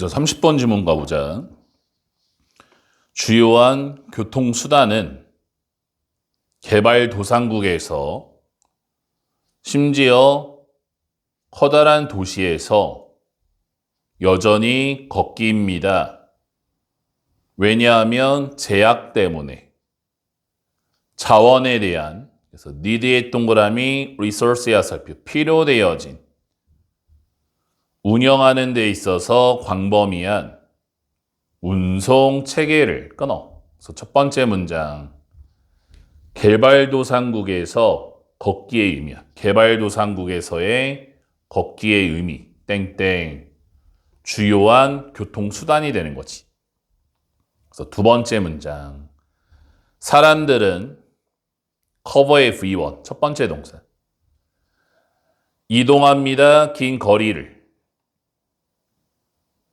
그래서 30번 지문 가보자. 주요한 교통수단은 개발도상국에서 심지어 커다란 도시에서 여전히 걷기입니다. 왜냐하면 제약 때문에 자원에 대한, 그래서 need의 동그라미 resource야 살펴 필요되어진 운영하는 데 있어서 광범위한 운송 체계를 끊어. 그래서 첫 번째 문장 개발도상국에서 걷기의 의미야. 개발도상국에서의 걷기의 의미 땡땡 주요한 교통수단이 되는 거지. 그래서 두 번째 문장 사람들은 커버의 V1 첫 번째 동사 이동합니다. 긴 거리를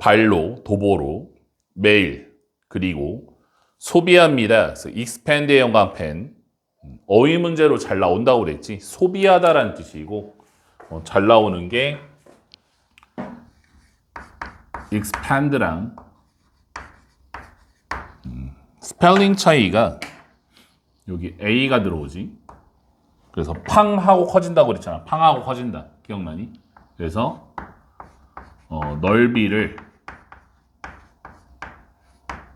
발로 도보로 매일 그리고 소비합니다. 그래서 expand의 영광펜 어휘 문제로 잘 나온다고 그랬지. 소비하다라는 뜻이고 잘 나오는 게 expand랑 스펠링 차이가 여기 A가 들어오지. 그래서 팡하고 커진다고 그랬잖아. 팡하고 커진다. 기억나니? 그래서 넓이를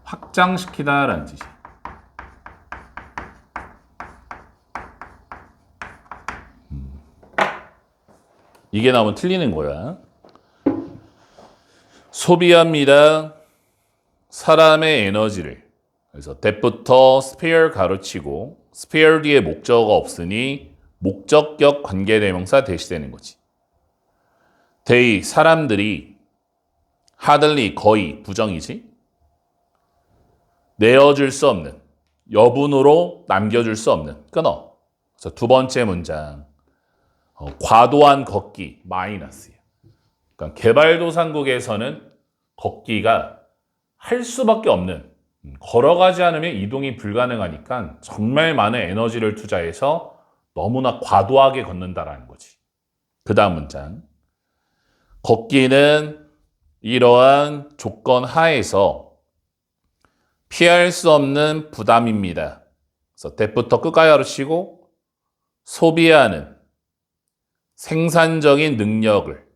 확장시키다라는 뜻이야. 이게 나오면 틀리는 거야. 소비합니다. 사람의 에너지를. 그래서 that부터 spare 가로치고 spare 뒤에 목적어가 없으니 목적격 관계대명사 대시되는 거지. they 사람들이 hardly 거의 부정이지. 내어줄 수 없는 여분으로 남겨줄 수 없는 끊어. 그래서 두 번째 문장 과도한 걷기 마이너스야. 그러니까 개발도상국에서는 걷기가 할 수밖에 없는 걸어가지 않으면 이동이 불가능하니까 정말 많은 에너지를 투자해서 너무나 과도하게 걷는다라는 거지. 그 다음 문장 걷기는 이러한 조건 하에서 피할 수 없는 부담입니다. 그래서 that부터 끝까지 가르치고 소비하는 생산적인 능력을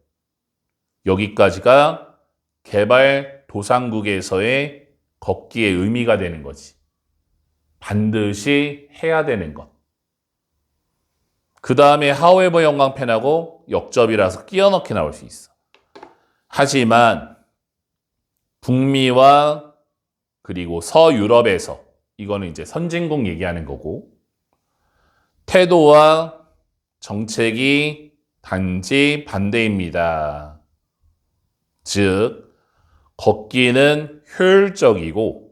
여기까지가 개발도상국에서의 걷기의 의미가 되는 거지. 반드시 해야 되는 것. 그 다음에 however 영광펜하고 역접이라서 끼워 넣기 나올 수 있어. 하지만 북미와 그리고 서유럽에서 이거는 이제 선진국 얘기하는 거고 태도와 정책이 단지 반대입니다. 즉 걷기는 효율적이고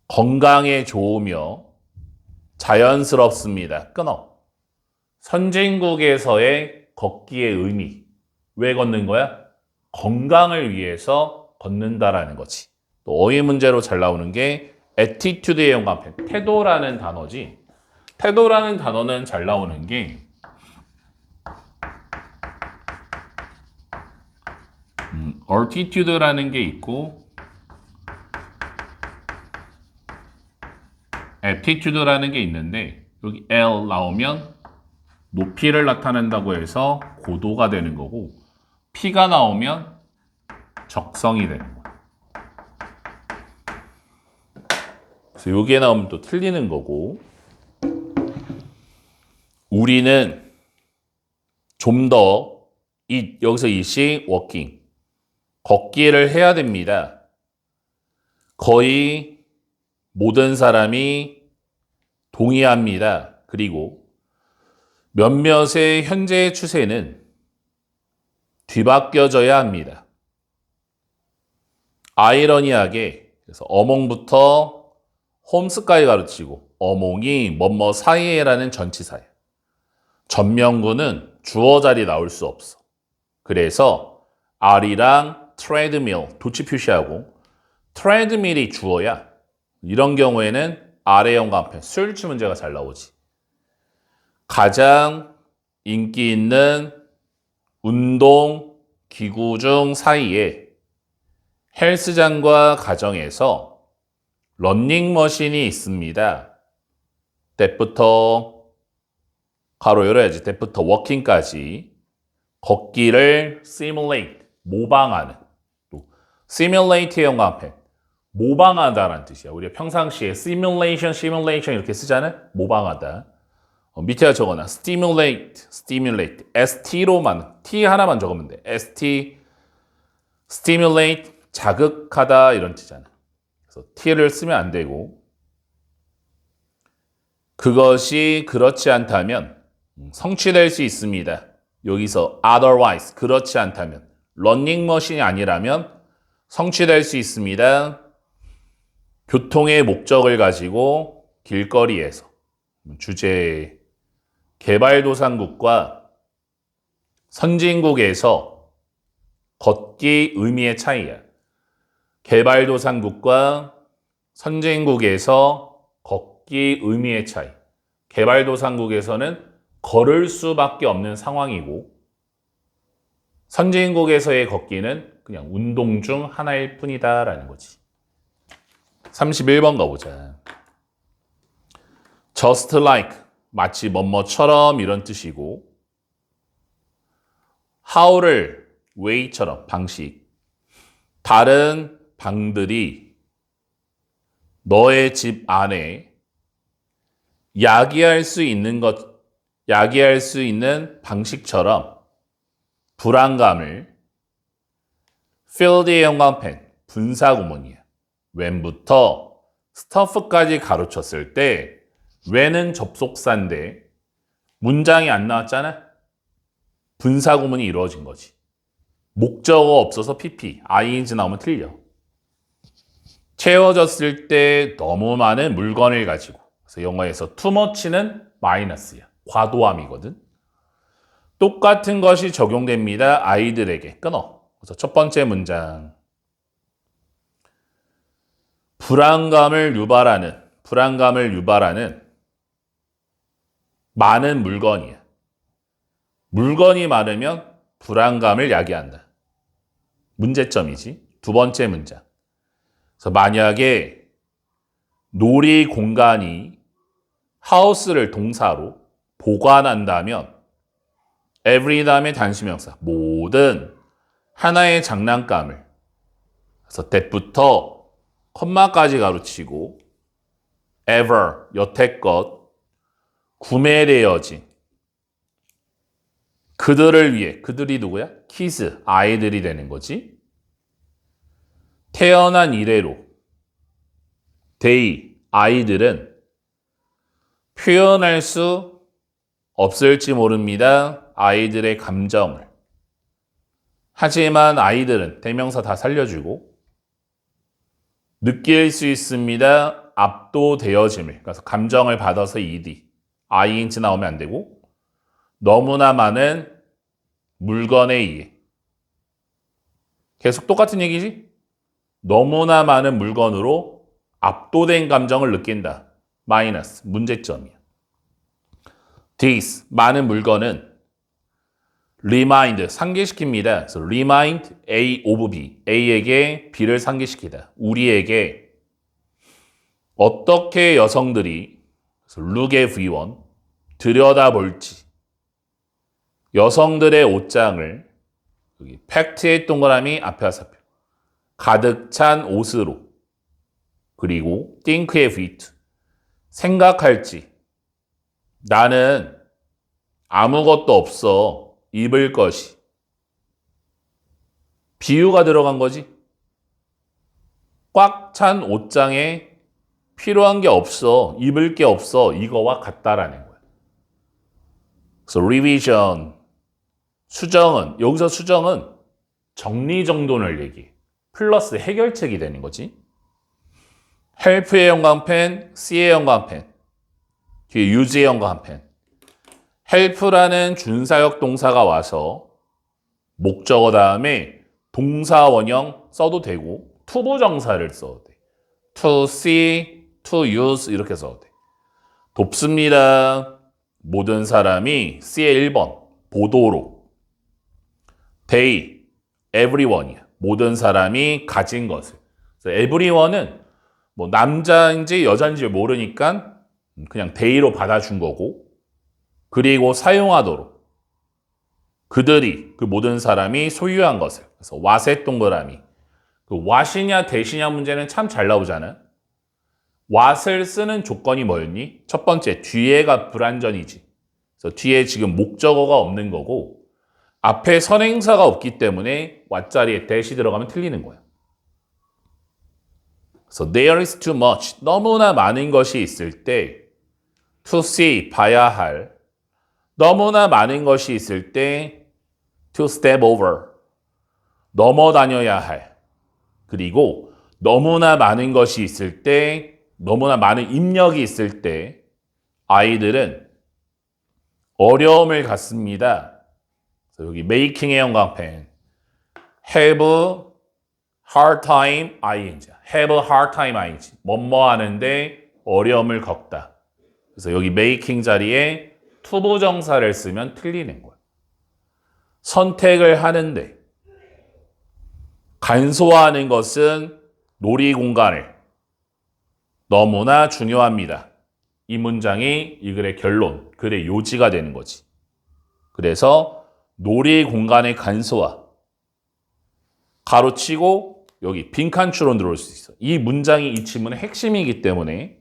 건강에 좋으며 자연스럽습니다. 끊어. 선진국에서의 걷기의 의미. 왜 걷는 거야? 건강을 위해서 걷는다라는 거지. 또 어휘 문제로 잘 나오는 게 attitude의 영광펜. 태도라는 단어지. 태도라는 단어는 잘 나오는 게 altitude라는 게 있고 attitude라는 게 있는데 여기 L 나오면 높이를 나타낸다고 해서 고도가 되는 거고 P가 나오면 적성이 되는 거야. 그래서 여기에 나오면 또 틀리는 거고 우리는 좀 더 여기서 이시 워킹 걷기를 해야 됩니다. 거의 모든 사람이 동의합니다. 그리고 몇몇의 현재의 추세는 뒤바뀌어져야 합니다. 아이러니하게 그래서 어몽부터 홈스까지 가르치고 어몽이 뭐뭐 사이에라는 전치사예요. 전명구는 주어 자리 나올 수 없어. 그래서 R이랑 트레드밀 도치 표시하고 트레드밀이 주어야 이런 경우에는 아래 영광펜 수일치 문제가 잘 나오지. 가장 인기 있는 운동 기구 중 사이에 헬스장과 가정에서 러닝머신이 있습니다. 때부터 가로 열어야지. 때부터 워킹까지 걷기를 simulate, 모방하는. 또 simulate의 영어 앞에 모방하다라는 뜻이야. 우리가 평상시에 simulation 이렇게 쓰잖아요. 모방하다. 밑에다 적어놔. stimulate. ST로만, T 하나만 적으면 돼. stimulate, 자극하다 이런 뜻이잖아. 그래서 T를 쓰면 안 되고 그것이 그렇지 않다면 성취될 수 있습니다. 여기서 otherwise, 그렇지 않다면 러닝머신이 아니라면 성취될 수 있습니다. 교통의 목적을 가지고 길거리에서 주제 개발도상국과 선진국에서 걷기 의미의 차이야. 개발도상국과 선진국에서 걷기 의미의 차이. 개발도상국에서는 걸을 수밖에 없는 상황이고 선진국에서의 걷기는 그냥 운동 중 하나일 뿐이다라는 거지. 31번 가보자. just like, 마치 뭐뭐처럼 이런 뜻이고 how를 way처럼, 방식. 다른 방들이 너의 집 안에 야기할 수 있는 방식처럼 불안감을 field의 연관펜, 분사구문이야. when부터 stuff까지 가로쳤을 때 when은 접속사인데 문장이 안 나왔잖아? 분사구문이 이루어진 거지. 목적어 없어서 PP, ing 나오면 틀려. 채워졌을 때 너무 많은 물건을 가지고. 그래서 영어에서 too much는 마이너스야. 과도함이거든. 똑같은 것이 적용됩니다. 아이들에게. 끊어. 그래서 첫 번째 문장. 불안감을 유발하는 많은 물건이야. 물건이 많으면 불안감을 야기한다. 문제점이지. 두 번째 문장. 그래서 만약에 놀이 공간이 하우스를 동사로 보관한다면 every 다음에 단수명사 모든 하나의 장난감을 그래서 that부터 콤마까지 가로치고 ever 여태껏 구매되어진 그들을 위해 그들이 누구야? kids 아이들이 되는 거지. 태어난 이래로 they 아이들은 표현할 수 없을지 모릅니다. 아이들의 감정을. 하지만 아이들은 대명사 다 살려주고 느낄 수 있습니다. 압도되어짐을. 그래서 감정을 받아서 ed. ing 나오면 안 되고 너무나 많은 물건에 의해. 계속 똑같은 얘기지? 너무나 많은 물건으로 압도된 감정을 느낀다. 마이너스, 문제점이야. this, 많은 물건은 remind, 상기시킵니다. 그래서 remind A of B, A에게 B를 상기시키다. 우리에게 어떻게 여성들이 look everyone, 들여다볼지 여성들의 옷장을 여기 팩트의 동그라미 앞에 화살표 가득 찬 옷으로 그리고 think의 fit, 생각할지 나는 아무것도 없어 입을 것이 비유가 들어간 거지. 꽉 찬 옷장에 필요한 게 없어 입을 게 없어 이거와 같다라는 거야. 그래서 revision 수정은 여기서 수정은 정리정돈을 얘기해. 플러스 해결책이 되는 거지. help의 연관펜, C의 연관펜 뒤에 use의 연관펜. help라는 준사역 동사가 와서 목적어 다음에 동사 원형 써도 되고 투부정사를 써도 돼. to see, to use 이렇게 써도 돼. 돕습니다. 모든 사람이 C의 1번 보도로 they, everyone이야. 모든 사람이 가진 것을. 그래서 everyone은 뭐 남자인지 여자인지 모르니까 그냥 they로 받아준 거고, 그리고 사용하도록 그들이 그 모든 사람이 소유한 것을. 그래서 what의 동그라미. 그 what이냐 that이냐 문제는 참 잘 나오잖아. what을 쓰는 조건이 뭐였니? 첫 번째, 뒤에가 불완전이지. 그래서 뒤에 지금 목적어가 없는 거고, 앞에 선행사가 없기 때문에 what 자리에 that이 들어가면 틀리는 거야. 그래서 there is too much, 너무나 많은 것이 있을 때, to see, 봐야 할, 너무나 많은 것이 있을 때 to step over, 넘어다녀야 할, 그리고 너무나 많은 것이 있을 때, 너무나 많은 입력이 있을 때 아이들은 어려움을 갖습니다. 그래서 여기 making의 형광펜 have a hard time ing, have a hard time ing, 뭐뭐 하는데 어려움을 겪다. 그래서 여기 making 자리에 투부정사를 쓰면 틀리는 거예요. 선택을 하는데 간소화하는 것은 놀이공간을 너무나 중요합니다. 이 문장이 이 글의 결론, 글의 요지가 되는 거지. 그래서 놀이공간의 간소화, 가로치고 여기 빈칸추론 들어올 수 있어. 이 문장이 이 지문의 핵심이기 때문에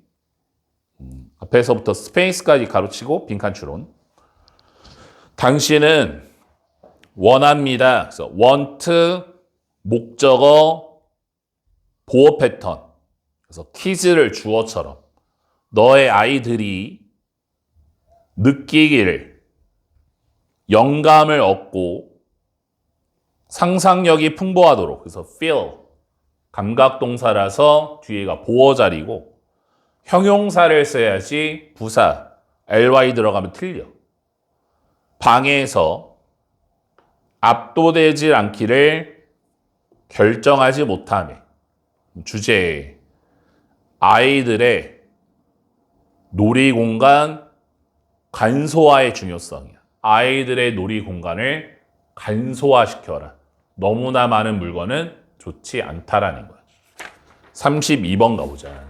앞에서부터 스페이스까지 가로치고 빈칸추론. 당신은 원합니다. 그래서 want, 목적어, 보어 패턴. 그래서 퀴즈를 주어처럼 너의 아이들이 느끼기를, 영감을 얻고 상상력이 풍부하도록. 그래서 feel, 감각동사라서 뒤에가 보어 자리고, 형용사를 써야지 부사, ly 들어가면 틀려. 방에서 압도되지 않기를 결정하지 못함에. 주제에 아이들의 놀이공간 간소화의 중요성이야. 아이들의 놀이공간을 간소화시켜라. 너무나 많은 물건은 좋지 않다라는 거야. 32번 가보자.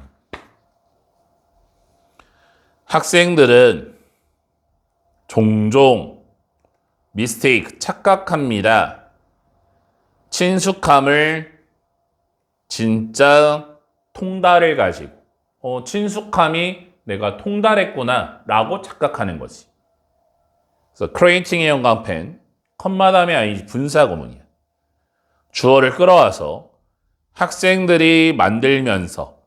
학생들은 종종 mistake, 착각합니다. 친숙함을 진짜 통달을 가지고, 친숙함이 내가 통달했구나 라고 착각하는 거지. 그래서 creating의 형광펜, 컴마 다음에 아니지 분사구문이야. 주어를 끌어와서 학생들이 만들면서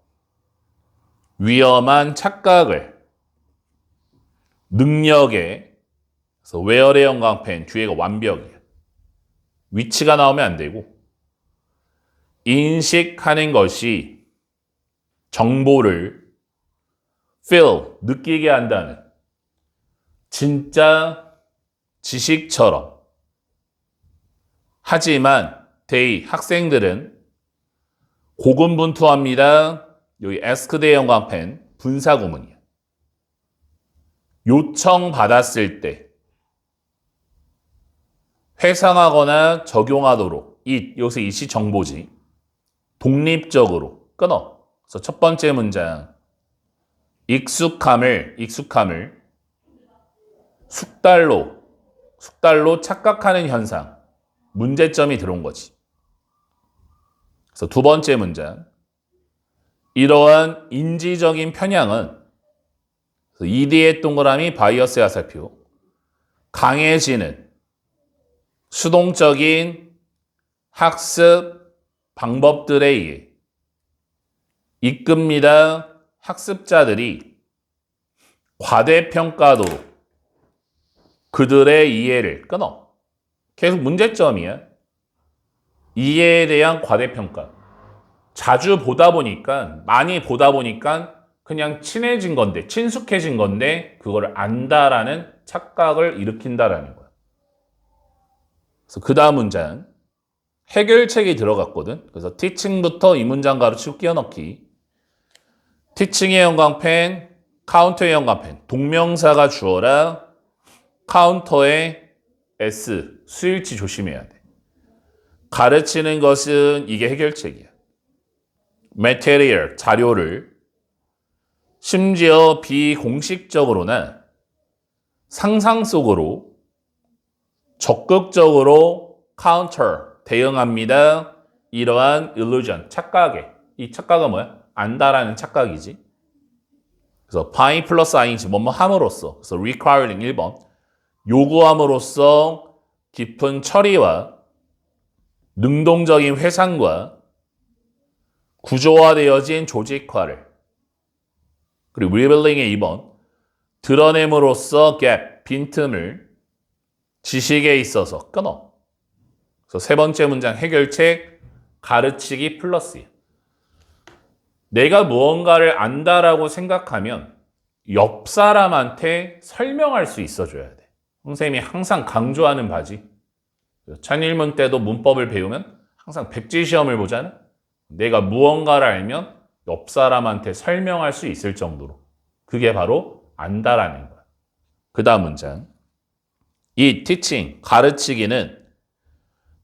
위험한 착각을 능력에, 그래서 where의 형광펜 뒤에가 완벽이야. 위치가 나오면 안 되고, 인식하는 것이 정보를 feel, 느끼게 한다는 진짜 지식처럼. 하지만 they, 학생들은 고군분투합니다. 여기 ask의 형광펜 분사구문이야. 요청받았을 때 회상하거나 적용하도록, 여기서 it이 정보지. 독립적으로 끊어. 그래서 첫 번째 문장, 익숙함을 숙달로 착각하는 현상, 문제점이 들어온 거지. 그래서 두 번째 문장, 이러한 인지적인 편향은, ED의 동그라미 바이어스의 화살표, 강해지는 수동적인 학습 방법들에 의해 이끕니다. 학습자들이 과대평가도록 그들의 이해를 끊어. 계속 문제점이야. 이해에 대한 과대평가. 자주 보다 보니까, 많이 보다 보니까 그냥 친해진 건데, 친숙해진 건데 그걸 안다라는 착각을 일으킨다라는 거야. 그래서 그 다음 문장, 해결책이 들어갔거든. 그래서 teaching부터 이 문장 가로치고 끼워넣기. teaching의 형광펜, counter의 형광펜. 동명사가 주어라. counter의 s, 수일치 조심해야 돼. 가르치는 것은 이게 해결책이야. material, 자료를 심지어 비공식적으로나 상상 속으로 적극적으로 counter, 대응합니다. 이러한 illusion, 착각에. 이 착각은 뭐야? 안다라는 착각이지. 그래서 by 플러스 ing, 뭐뭐 함으로써. 그래서 requiring 1번. 요구함으로써 깊은 처리와 능동적인 회상과 구조화되어진 조직화를. 그리고 revealing의 2번. 드러냄으로써 gap, 빈틈을 지식에 있어서 끊어. 그래서 세 번째 문장 해결책, 가르치기 플러스야. 내가 무언가를 안다라고 생각하면 옆 사람한테 설명할 수 있어줘야 돼. 선생님이 항상 강조하는 바지. 천일문 때도 문법을 배우면 항상 백지 시험을 보잖아. 내가 무언가를 알면 옆 사람한테 설명할 수 있을 정도로. 그게 바로 안다라는 거야. 그 다음 문장. 이 teaching, 가르치기는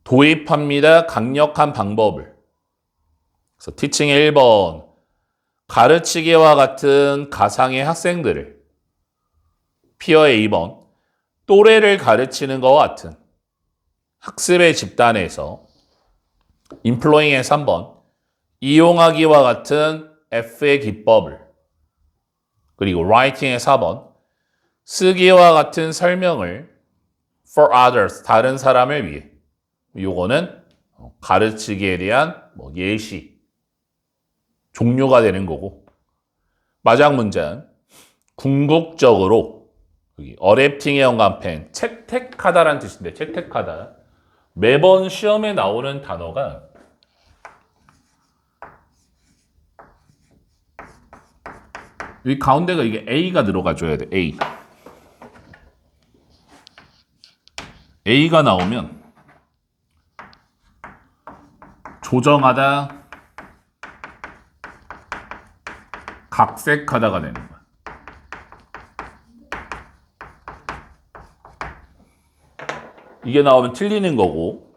도입합니다. 강력한 방법을. 그래서 teaching의 1번. 가르치기와 같은 가상의 학생들을. 피어의 2번. 또래를 가르치는 것과 같은 학습의 집단에서. employing의 3번. 이용하기와 같은 F의 기법을. 그리고 writing의 4번. 쓰기와 같은 설명을 for others, 다른 사람을 위해. 요거는 가르치기에 대한 예시, 종료가 되는 거고. 마지막 문장. 궁극적으로, 어댑팅의 영감펜, 채택하다라는 뜻인데, 채택하다. 매번 시험에 나오는 단어가 이 가운데가 이게 A가 들어가줘야 돼. A. A가 나오면 조정하다, 각색하다가 되는 거야. 이게 나오면 틀리는 거고,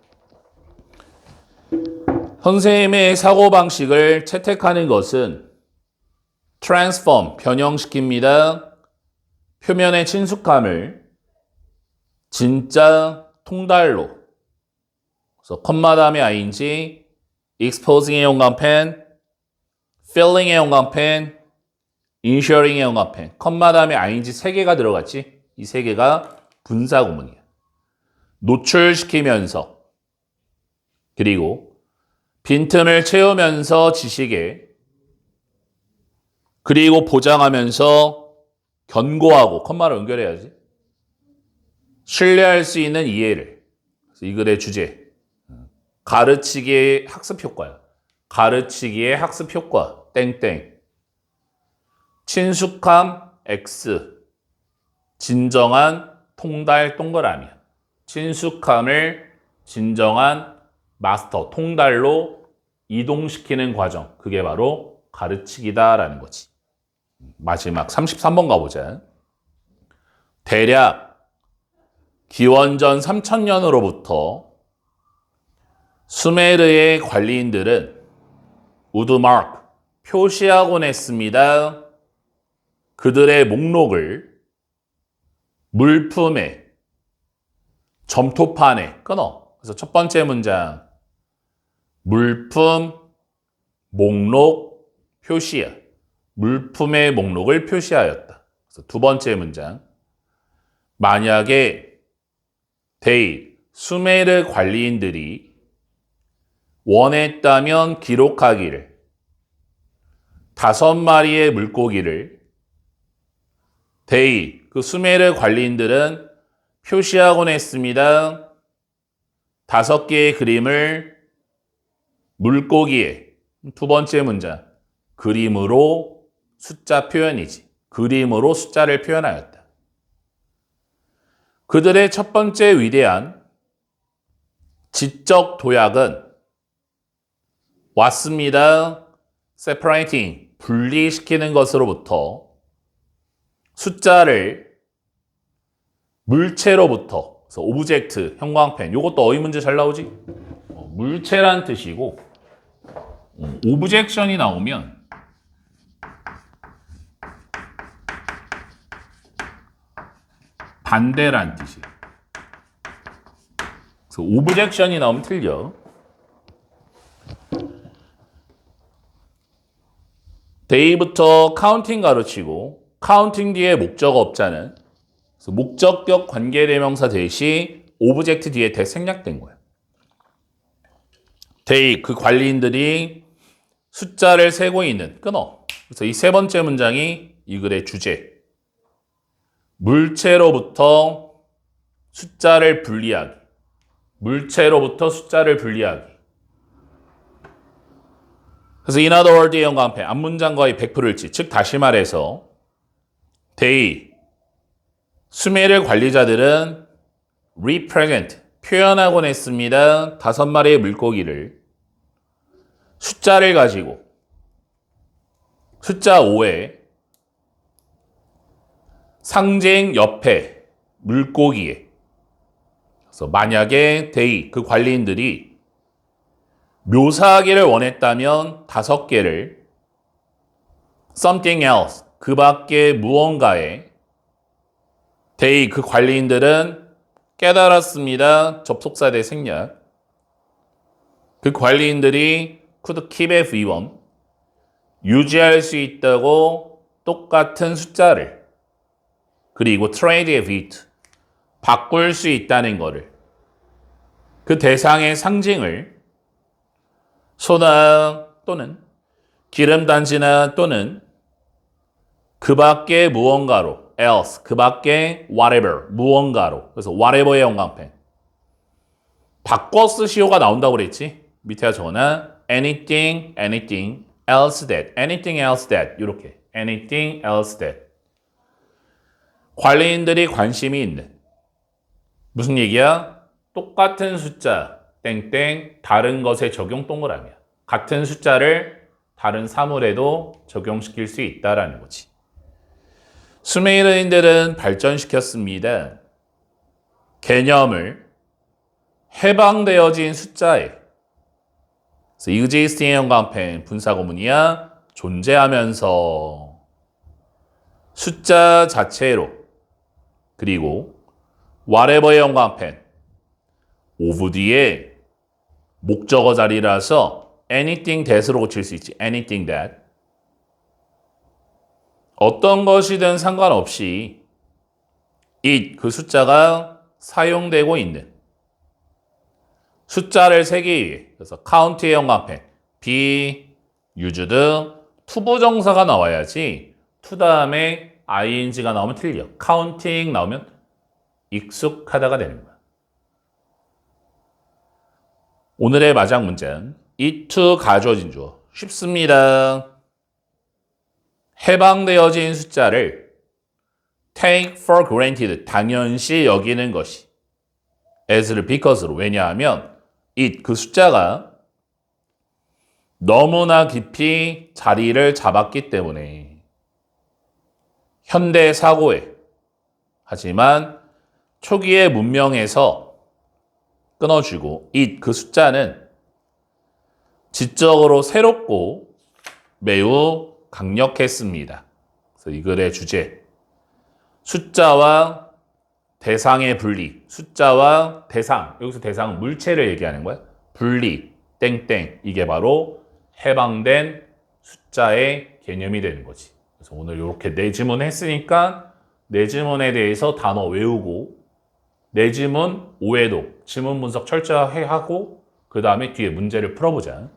선생님의 사고방식을 채택하는 것은 transform, 변형시킵니다. 표면의 친숙함을 진짜 통달로. 그래서 컴마 다음에 ing, exposing의 영감펜, filling의 영감펜, ensuring의 영감펜. 컴마 다음에 ing 3개가 들어갔지? 이 3개가 분사구문이야. 노출시키면서, 그리고 빈틈을 채우면서 지식에, 그리고 보장하면서 견고하고, 컴마를 연결해야지. 신뢰할 수 있는 이해를. 그래서 이 글의 주제. 가르치기의 학습 효과야. 가르치기의 학습 효과. 땡땡. 친숙함 X. 진정한 통달 동그라미야. 친숙함을 진정한 마스터, 통달로 이동시키는 과정. 그게 바로 가르치기다라는 거지. 마지막 33번 가보자. 대략 기원전 3000년으로부터 수메르의 관리인들은 우드마크, 표시하곤 했습니다. 그들의 목록을 물품에, 점토판에 끊어. 그래서 첫 번째 문장, 물품, 목록, 표시야. 물품의 목록을 표시하였다. 그래서 두 번째 문장, 만약에 수메르 관리인들이 원했다면 기록하기를 5마리의 물고기를 그 수메르 관리인들은 표시하곤 했습니다. 5개의 그림을 물고기에. 두 번째 문장, 그림으로 숫자 표현이지. 그림으로 숫자를 표현하였다. 그들의 첫 번째 위대한 지적 도약은 왔습니다. separating, 분리시키는 것으로부터 숫자를 물체로부터. 그래서 오브젝트, 형광펜. 이것도 어휘 문제 잘 나오지? 물체란 뜻이고 오브젝션이 나오면 반대란 뜻이에요. 그래서 오브젝션이 나오면 틀려. 데이부터 카운팅 가르치고 카운팅 뒤에 목적어 없자는 그래서 목적격 관계대명사 대시 오브젝트 뒤에 대 생략된 거예요. 데이 그 관리인들이 숫자를 세고 있는 끊어. 그래서 이 세 번째 문장이 이 글의 주제. 물체로부터 숫자를 분리하기. 물체로부터 숫자를 분리하기. 그래서 in other words의 연관편 앞문장과의 100%를 일치. 즉 다시 말해서 they 수메르 관리자들은 represent 표현하곤 했습니다. 5마리의 물고기를 숫자를 가지고 숫자 5에 상징 옆에 물고기에 그래서 만약에 they 그 관리인들이 묘사하기를 원했다면 5개를 something else 그 밖에 무언가에 they 그 관리인들은 깨달았습니다. 접속사 대 생략. 그 관리인들이 could keep everyone 유지할 수 있다고 똑같은 숫자를 그리고 trade with it 바꿀 수 있다는 거를 그 대상의 상징을 소나 또는 기름단지나 또는 그 밖에 무언가로 else 그 밖에 whatever 무언가로 그래서 whatever의 연관편 바꿔 쓰시오가 나온다고 그랬지 밑에 적어놔 anything else that 이렇게 anything else that 관리인들이 관심이 있는 무슨 얘기야? 똑같은 숫자 땡땡 다른 것에 적용 동그라미야 같은 숫자를 다른 사물에도 적용시킬 수 있다라는 거지. 수메르인들은 발전시켰습니다. 개념을 해방되어진 숫자에 그래서 existing의 연관편 분사구문이야 존재하면서 숫자 자체로 그리고 whatever의 연관편 of 뒤에 목적어 자리라서 anything that으로 고칠 수 있지. anything that 어떤 것이든 상관없이 it 그 숫자가 사용되고 있는 숫자를 세기 위해 그래서 count의 연관편 be used 투부정사가 나와야지 to 다음에 ing가 나오면 틀려. counting 나오면 익숙하다가 되는 거야. 오늘의 마지막 문제는 it to 가주어진 주어 쉽습니다. 해방되어진 숫자를 take for granted 당연시 여기는 것이 as를 because로 왜냐하면 it 그 숫자가 너무나 깊이 자리를 잡았기 때문에 현대 사고에 하지만 초기의 문명에서 끊어주고 it 그 숫자는 지적으로 새롭고 매우 강력했습니다. 그래서 이 글의 주제 숫자와 대상의 분리 숫자와 대상 여기서 대상은 물체를 얘기하는 거야. 분리 땡땡 이게 바로 해방된 숫자의 개념이 되는 거지. 그래서 오늘 이렇게 네 지문 했으니까 네 지문에 대해서 단어 외우고 네 지문 오해도 지문 분석 철저하게 하고 그 다음에 뒤에 문제를 풀어보자.